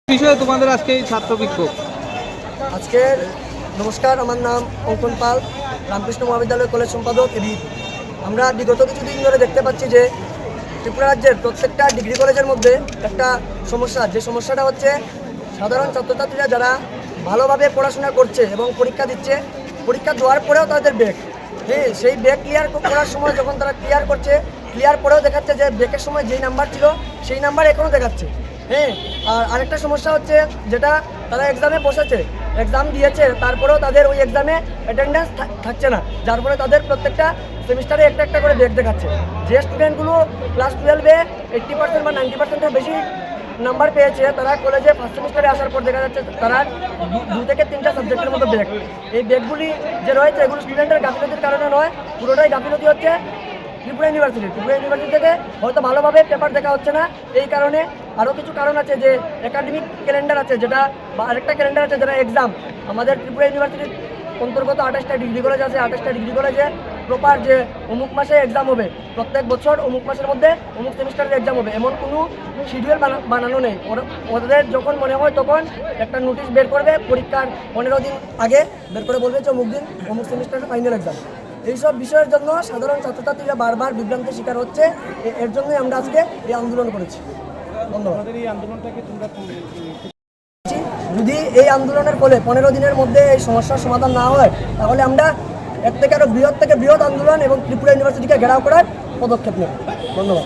বিষয়ে তোমাদের আজকে এই ছাত্র বিক্ষোভ? আজকের নমস্কার, আমার নাম অঙ্কন পাল, রামকৃষ্ণ মহাবিদ্যালয় কলেজ সম্পাদক এবিপি। আমরা বিগত কিছুদিন ধরে দেখতে পাচ্ছি যে ত্রিপুরা রাজ্যের প্রত্যেকটা ডিগ্রি কলেজের মধ্যে একটা সমস্যা, যে সমস্যাটা হচ্ছে সাধারণ ছাত্রছাত্রীরা যারা ভালোভাবে পড়াশোনা করছে এবং পরীক্ষা দিচ্ছে, পরীক্ষা দেওয়ার পরেও তাদের ব্যাক, সেই ব্যাক ক্লিয়ার করার সময় যখন তারা ক্লিয়ার পরেও দেখাচ্ছে যে ব্যাকের সময় যেই নাম্বার ছিল সেই নাম্বার এখনও দেখাচ্ছে। আর আরেকটা সমস্যা হচ্ছে যেটা তারা এক্সামে বসেছে, এক্সাম দিয়েছে, তারপরেও তাদের ওই এক্সামে অ্যাটেন্ডেন্স থাকছে না, যার ফলে তাদের প্রত্যেকটা সেমিস্টারে একটা একটা করে ব্যাক দেখাচ্ছে। যে স্টুডেন্টগুলো ক্লাস 12-এ 80% বা 90%-এর বেশি নাম্বার পেয়েছে, তারা কলেজে ফার্স্ট সেমিস্টারে আসার পর দেখা যাচ্ছে তারা 2 থেকে 3টা সাবজেক্টের মতো ব্যাক। এই ব্যাকগুলি যে রয়েছে এগুলো স্টুডেন্টের গাফিলতির কারণে নয়, পুরোটাই গাফিলতি হচ্ছে ত্রিপুরা ইউনিভার্সিটি থেকে হয়তো ভালোভাবে পেপার দেখা হচ্ছে না। এই কারণে আরও কিছু কারণ আছে, যে একাডেমিক ক্যালেন্ডার আছে যেটা, বা আরেকটা ক্যালেন্ডার আছে যেটা এক্সাম। আমাদের ত্রিপুরা ইউনিভার্সিটির অন্তর্গত 28টা ডিগ্রি কলেজ আছে, 28টা ডিগ্রি কলেজে প্রপার যে অমুক মাসে এক্সাম হবে, প্রত্যেক বছর অমুক মাসের মধ্যে অমুক সেমিস্টারের এক্সাম হবে, এমন কোনো শিডিউল বানানো নেই। ওদের যখন মনে হয় তখন একটা নোটিশ বের করবে, পরীক্ষার 15 দিন আগে বের করে বলবে যে অমুক দিন অমুক সেমিস্টারের ফাইনাল এক্সাম। এইসব বিষয়ের জন্য সাধারণ ছাত্রছাত্রীরা বারবার বিভ্রান্তির শিকার হচ্ছে। এর জন্যই আমরা আজকে এই আন্দোলন করেছি। ধন্যবাদ। যদি এই আন্দোলনের ফলে 15 দিনের মধ্যে এই সমস্যার সমাধান না হয়, তাহলে আমরা এর থেকে আরও বৃহৎ আন্দোলন এবং ত্রিপুরা ইউনিভার্সিটিকে ঘেরাও করার পদক্ষেপ নেব। ধন্যবাদ।